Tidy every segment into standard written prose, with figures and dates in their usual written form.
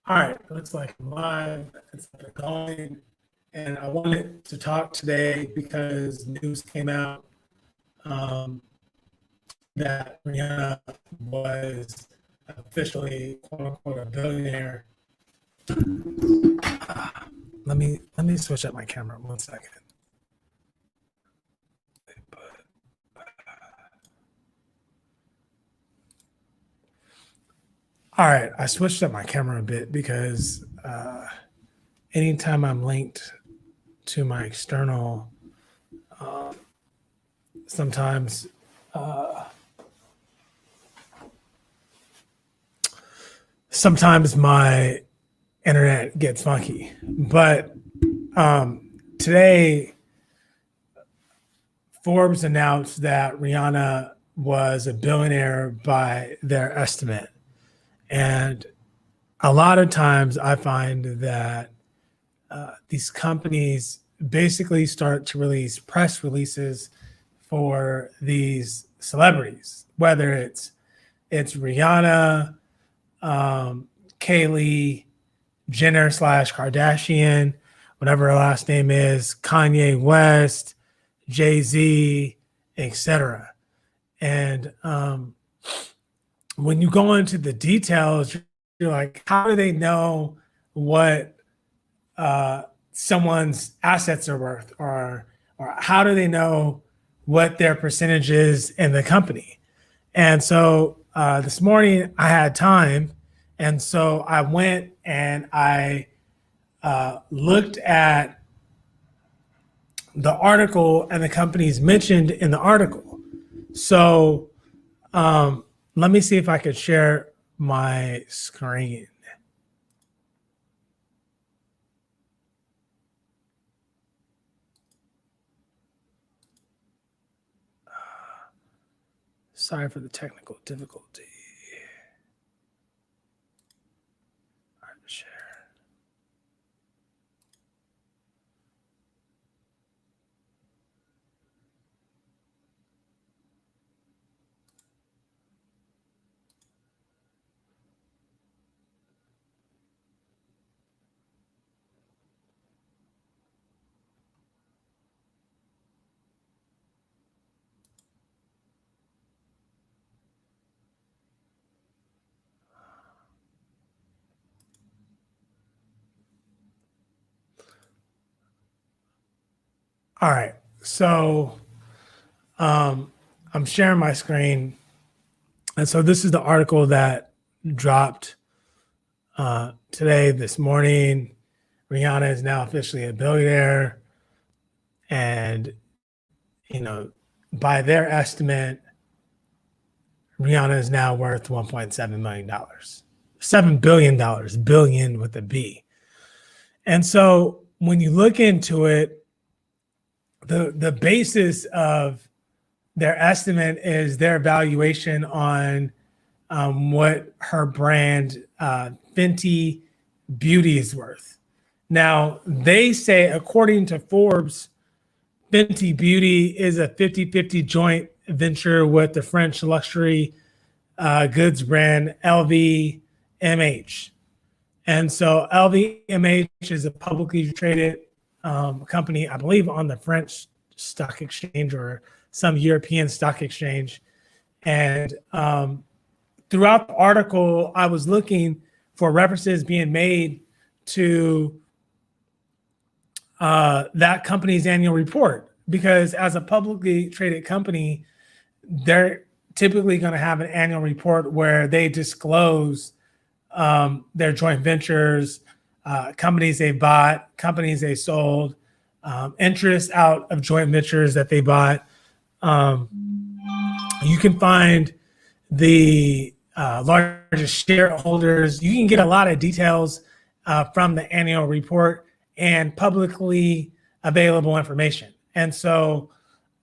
All right, looks like I'm live. It's going, and I wanted to talk today because news came out that Rihanna was officially "quote unquote" a billionaire. Let me switch up my camera 1 second. All right, I switched up my camera a bit because anytime I'm linked to my external, sometimes my internet gets funky. But today, Forbes announced that Rihanna was a billionaire by their estimate. And a lot of times I find that these companies basically start to release press releases for these celebrities, whether it's Rihanna, Kaylee Jenner / Kardashian, whatever her last name is, Kanye West, Jay-Z, etc. And when you go into the details, you're like, how do they know what someone's assets are worth, or how do they know what their percentage is in the company? And so this morning I had time, and so I went and I looked at the article and the companies mentioned in the article. So let me see if I could share my screen. Sorry for the technical difficulty. All right, share. All right, so I'm sharing my screen, and so this is the article that dropped today, this morning. Rihanna is now officially a billionaire, and by their estimate, Rihanna is now worth $1.7 million, $7 billion, billion with a B. And so when you look into it, the basis of their estimate is their valuation on what her brand Fenty Beauty is worth. Now, they say, according to Forbes, Fenty Beauty is a 50-50 joint venture with the French luxury goods brand LVMH. And so LVMH is a publicly traded company, I believe, on the French stock exchange or some European stock exchange. And throughout the article, I was looking for references being made to that company's annual report, because as a publicly traded company, they're typically going to have an annual report where they disclose their joint ventures, companies they bought, companies they sold, interest out of joint ventures that they bought. You can find the largest shareholders. You can get a lot of details from the annual report and publicly available information. And so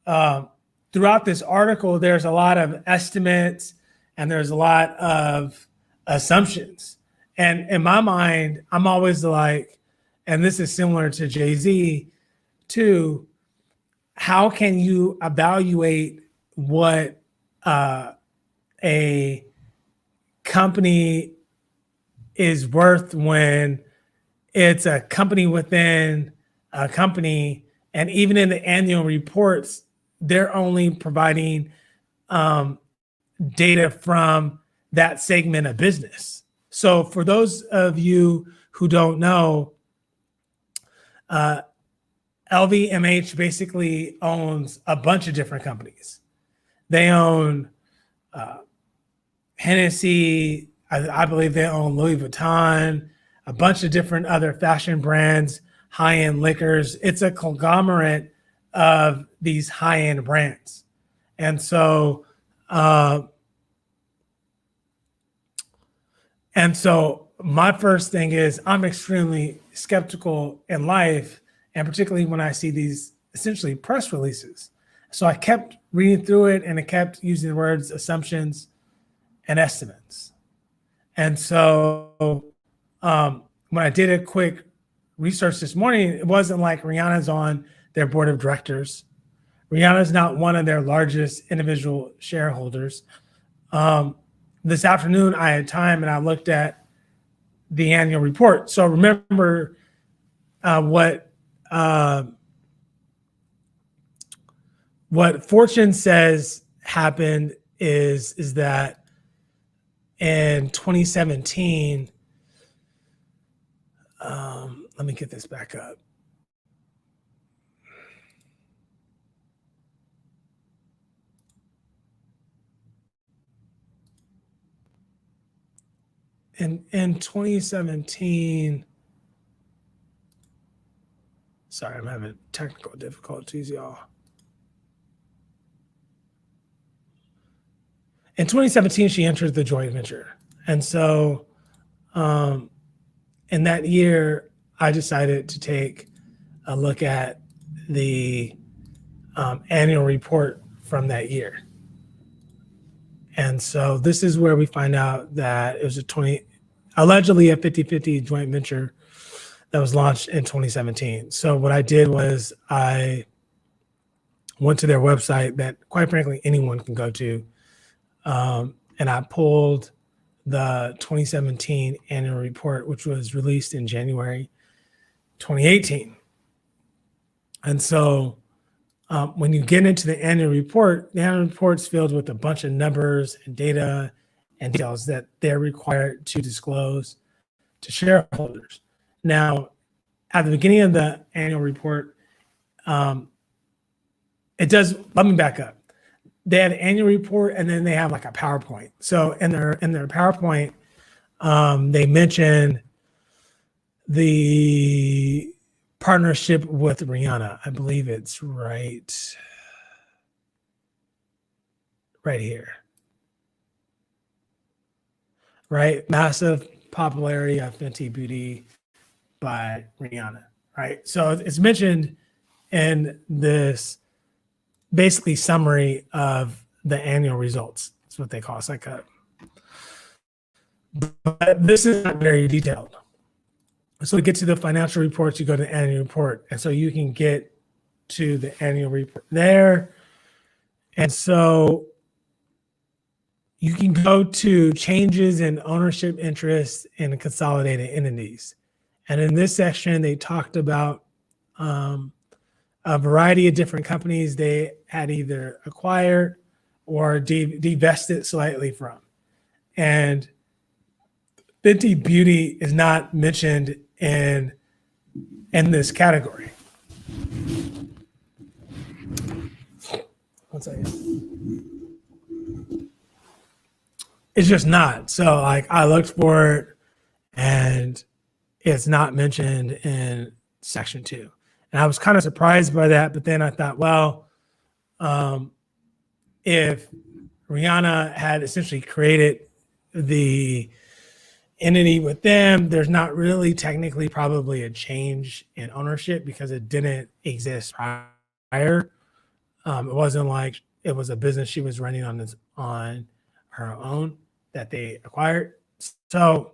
throughout this article, there's a lot of estimates and there's a lot of assumptions. And in my mind, I'm always like, and this is similar to Jay-Z, two, how can you evaluate what a company is worth when it's a company within a company, and even in the annual reports, they're only providing data from that segment of business. So for those of you who don't know, LVMH basically owns a bunch of different companies. They own Hennessy, I believe they own Louis Vuitton, a bunch of different other fashion brands, high-end liquors. It's a conglomerate of these high-end brands. And so my first thing is I'm extremely skeptical in life, and particularly when I see these essentially press releases. So I kept reading through it, and I kept using the words assumptions and estimates. And so when I did a quick research this morning, it wasn't like Rihanna's on their board of directors. Rihanna's not one of their largest individual shareholders. This afternoon, I had time and I looked at the annual report. So remember what Fortune says happened is that in 2017, let me get this back up. In 2017, sorry, I'm having technical difficulties, y'all. In 2017, she entered the joint venture. And so in that year, I decided to take a look at the annual report from that year. And so this is where we find out that it was allegedly a 50-50 joint venture that was launched in 2017. So what I did was I went to their website that, quite frankly, anyone can go to, and I pulled the 2017 annual report, which was released in January 2018. And so when you get into the annual report's filled with a bunch of numbers and data and details that they're required to disclose to shareholders. Now, at the beginning of the annual report, let me back up. They have an annual report and then they have like a PowerPoint. So in their PowerPoint, they mention the partnership with Rihanna. I believe it's right here. Right? Massive popularity of Fenty Beauty by Rihanna. Right? So it's mentioned in this basically summary of the annual results. That's what they call it. It's like but this is not very detailed. So to get to the financial reports, you go to the annual report. And so you can get to the annual report there. And so you can go to changes in ownership interests in consolidated entities. And in this section, they talked about a variety of different companies they had either acquired or divested slightly from. And Fenty Beauty is not mentioned in this category. One second. It's just not. So like I looked for it and it's not mentioned in section 2. And I was kind of surprised by that, but then I thought, well, if Rihanna had essentially created the entity with them, there's not really technically probably a change in ownership because it didn't exist prior. It wasn't like it was a business she was running on her own that they acquired. So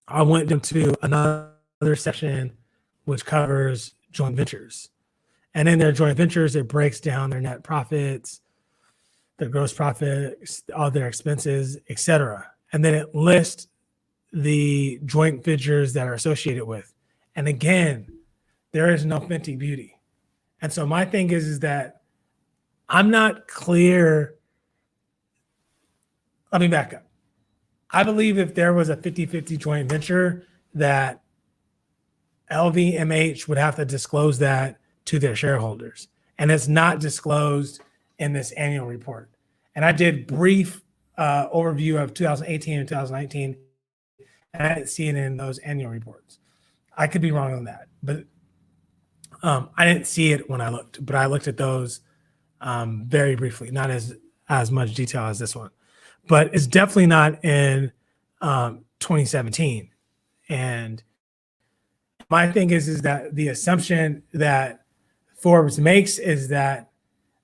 I went into another section which covers joint ventures. And in their joint ventures, it breaks down their net profits, their gross profits, all their expenses, etc. And then it lists the joint ventures that are associated with. And again, there is no Fenty Beauty. And so my thing is that I'm not clear. Let me back up. I believe if there was a 50-50 joint venture, that LVMH would have to disclose that to their shareholders. And it's not disclosed in this annual report. And I did brief overview of 2018 and 2019, and I didn't see it in those annual reports. I could be wrong on that, but I didn't see it when I looked, but I looked at those very briefly, not as much detail as this one, but it's definitely not in 2017. And my thing is that the assumption that Forbes makes is that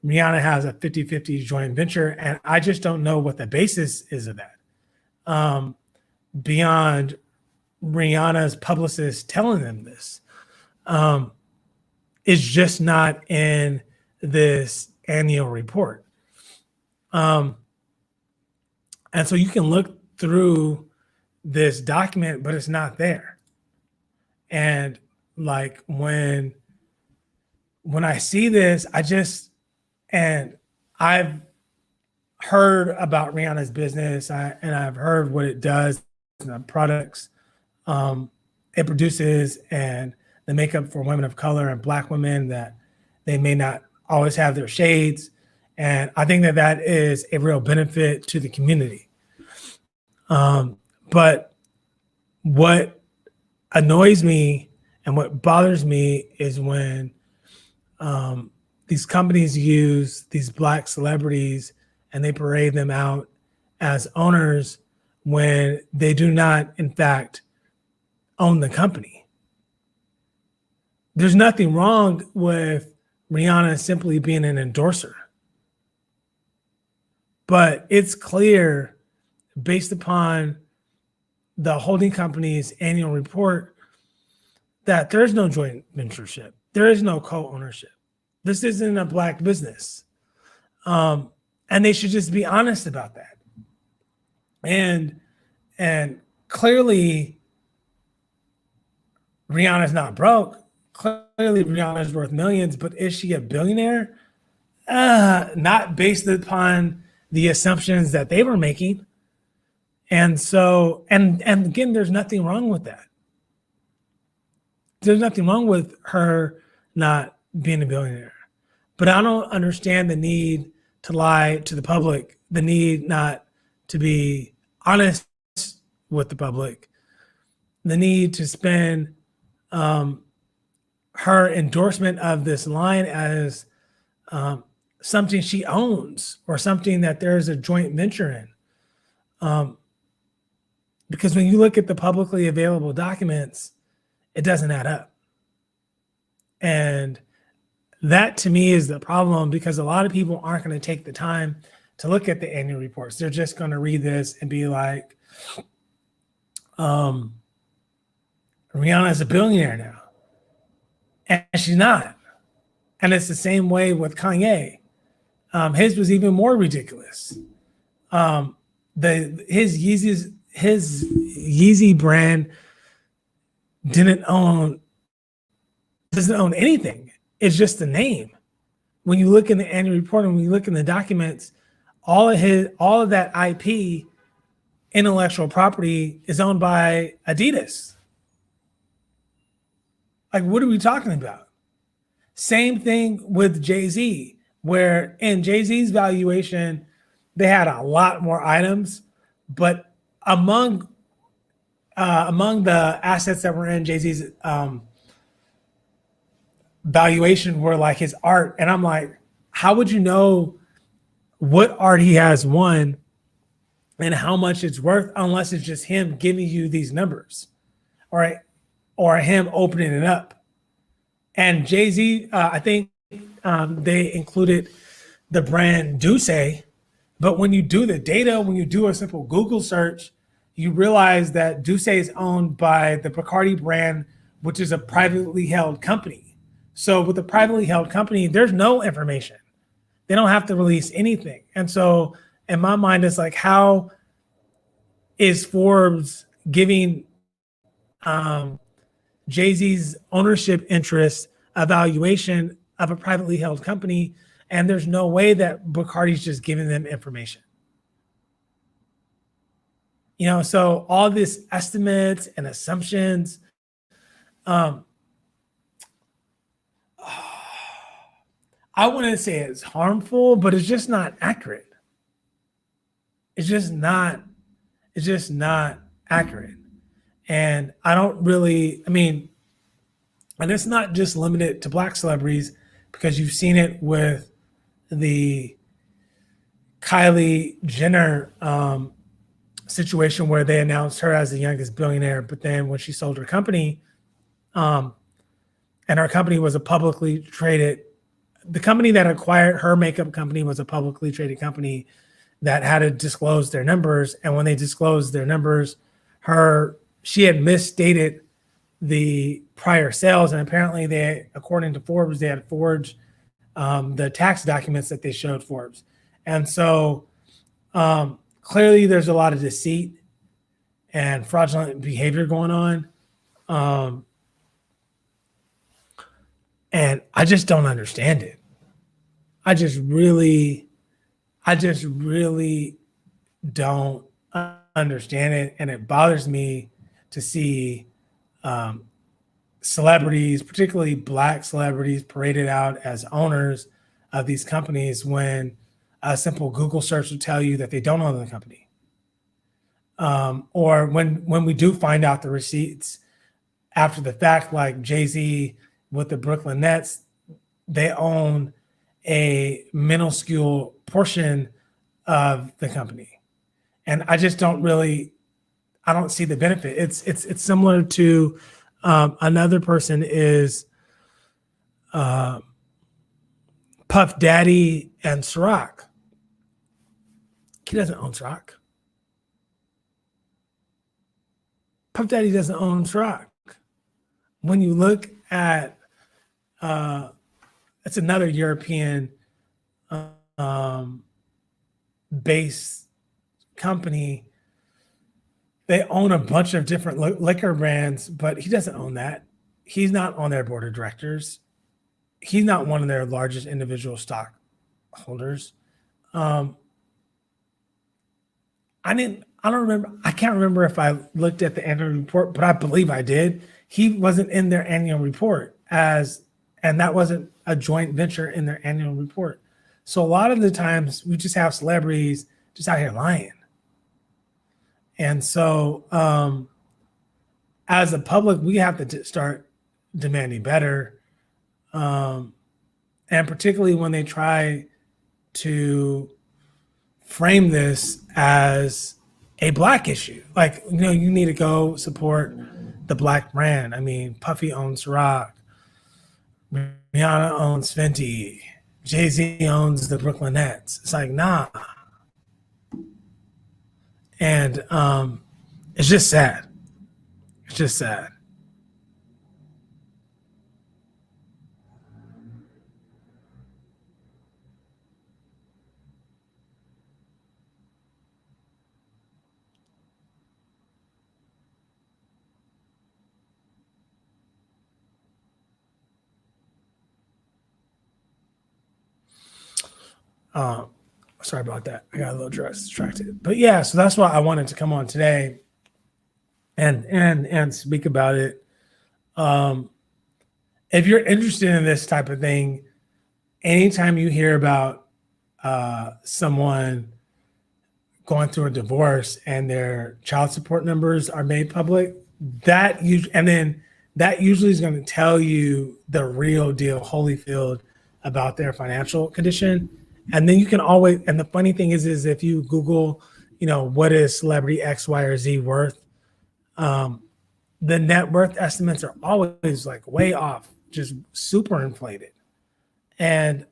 Rihanna has a 50-50 joint venture, and I just don't know what the basis is of that. Beyond Rihanna's publicist telling them this, it's just not in this annual report. And so you can look through this document, but it's not there. And like when I see this, and I've heard about Rihanna's business, and I've heard what it does, the products it produces, and the makeup for women of color and Black women, that they may not always have their shades. And I think that is a real benefit to the community. But what annoys me and what bothers me is when these companies use these Black celebrities and they parade them out as owners when they do not, in fact, own the company. There's nothing wrong with Rihanna simply being an endorser. But it's clear, based upon the holding company's annual report, that there's no joint ventureship. There is no co-ownership. This isn't a Black business. And they should just be honest about that. And clearly, Rihanna's not broke. Clearly, Rihanna's worth millions, but is she a billionaire? Not based upon the assumptions that they were making. And so, and again, there's nothing wrong with that. There's nothing wrong with her not being a billionaire. But I don't understand the need to lie to the public, the need not to be honest with the public, the need to spend her endorsement of this line as something she owns or something that there's a joint venture in. Because when you look at the publicly available documents, it doesn't add up. And that to me is the problem, because a lot of people aren't going to take the time to look at the annual reports. They're just going to read this and be like, Rihanna is a billionaire now. And she's not. And it's the same way with Kanye. His was even more ridiculous. His Yeezy brand doesn't own anything. It's just the name. When you look in the annual report and when you look in the documents, all of that IP, intellectual property, is owned by Adidas. Like, what are we talking about? Same thing with Jay-Z, where in Jay-Z's valuation, they had a lot more items, but among the assets that were in Jay-Z's valuation were like his art. And I'm like, how would you know what art he has won and how much it's worth unless it's just him giving you these numbers, or him opening it up? And Jay-Z, I think they included the brand Duce, but when you do the data, when you do a simple Google search, you realize that Duce is owned by the Bacardi brand, which is a privately held company. So with a privately held company, there's no information. They don't have to release anything. And so in my mind, it's like, how is Forbes giving Jay-Z's ownership interest evaluation of a privately held company, and there's no way that Bacardi's just giving them information? So all this estimates and assumptions, um, I wouldn't say it's harmful, but it's just not accurate. It's just not accurate. And I don't really, and it's not just limited to Black celebrities, because you've seen it with the Kylie Jenner situation, where they announced her as the youngest billionaire, but then when she sold her company, and her company was a publicly traded, the company that acquired her makeup company was a publicly traded company that had to disclose their numbers. And when they disclosed their numbers, she had misstated the prior sales. And apparently they, according to Forbes, they had forged the tax documents that they showed Forbes. And so clearly there's a lot of deceit and fraudulent behavior going on. And I just don't understand it. I just really don't understand it. And it bothers me to see celebrities, particularly Black celebrities, paraded out as owners of these companies, when a simple Google search will tell you that they don't own the company. Or when we do find out the receipts after the fact, like Jay-Z with the Brooklyn Nets, they own a minuscule portion of the company. And I just don't see the benefit. It's similar to another person is Puff Daddy and Ciroc. He doesn't own Ciroc. Puff Daddy doesn't own Ciroc. When you look at it's another European based company. They own a bunch of different liquor brands, but he doesn't own that. He's not on their board of directors. He's not one of their largest individual stockholders. I can't remember if I looked at the annual report, but I believe I did. He wasn't in their annual report and that wasn't a joint venture in their annual report. So a lot of the times we just have celebrities just out here lying. And so as a public, we have to start demanding better. And particularly when they try to frame this as a Black issue. Like, you need to go support the Black brand. Puffy owns Ciroc. Rihanna owns Fenty. Jay-Z owns the Brooklyn Nets. It's like, nah. And it's just sad. It's just sad. Sorry about that. I got a little distracted. But yeah, so that's why I wanted to come on today and speak about it. If you're interested in this type of thing, anytime you hear about someone going through a divorce and their child support numbers are made public, that usually is going to tell you the real deal, Holyfield, about their financial condition. And then you can always, and the funny thing is if you Google, what is celebrity X, Y, or Z worth, the net worth estimates are always like way off, just super inflated. And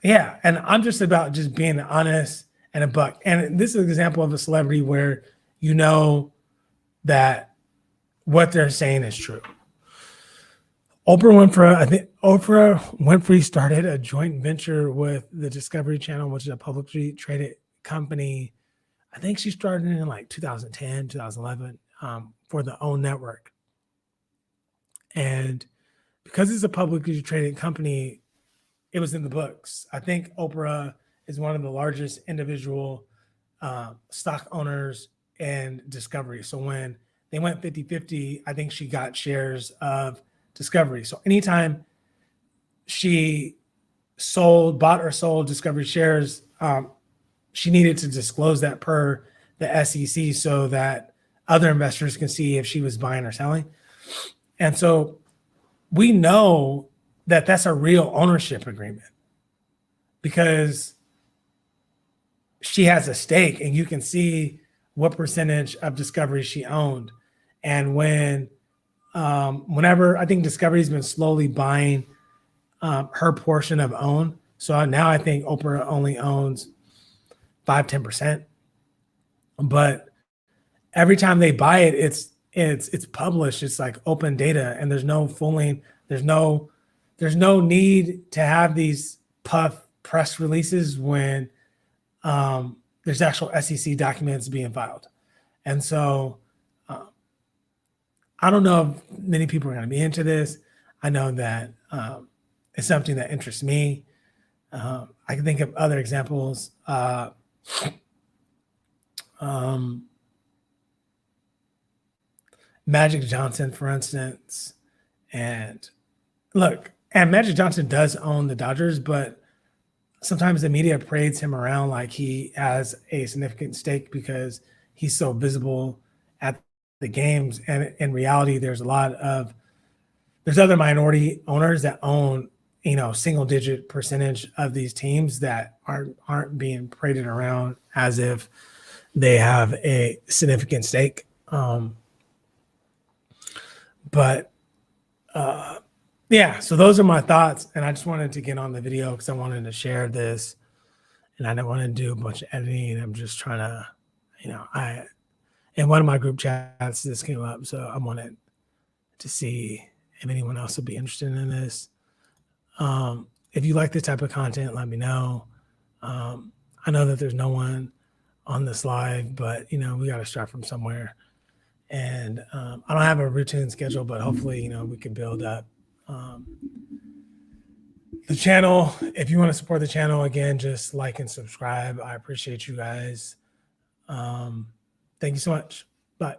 yeah, and I'm just about just being honest and a buck. And this is an example of a celebrity where that what they're saying is true. I think Oprah Winfrey started a joint venture with the Discovery Channel, which is a publicly traded company. I think she started in like 2010, 2011 for the OWN network. And because it's a publicly traded company, it was in the books. I think Oprah is one of the largest individual stock owners in Discovery. So when they went 50-50, I think she got shares of Discovery. So anytime she bought or sold Discovery shares, she needed to disclose that per the SEC so that other investors can see if she was buying or selling. And so we know that that's a real ownership agreement because she has a stake and you can see what percentage of Discovery she owned. And whenever I think Discovery's been slowly buying her portion of OWN. So now I think Oprah only owns 5-10%. But every time they buy it, it's published. It's like open data, and there's no fooling. There's no need to have these puff press releases when there's actual SEC documents being filed. And so I don't know if many people are going to be into this. I know that it's something that interests me. I can think of other examples. Magic Johnson, for instance. And look, and Magic Johnson does own the Dodgers, but sometimes the media parades him around like he has a significant stake because he's so visible at the games. And in reality, there's other minority owners that own, single digit percentage of these teams that aren't being paraded around as if they have a significant stake. Yeah, so those are my thoughts. And I just wanted to get on the video because I wanted to share this and I didn't want to do a bunch of editing. I'm just trying to, in one of my group chats, this came up. So I wanted to see if anyone else would be interested in this. If you like this type of content, let me know. I know that there's no one on this live, but we got to start from somewhere. And I don't have a routine schedule, but hopefully, we can build up the channel. If you want to support the channel, again, just like and subscribe. I appreciate you guys. Thank you so much. Bye.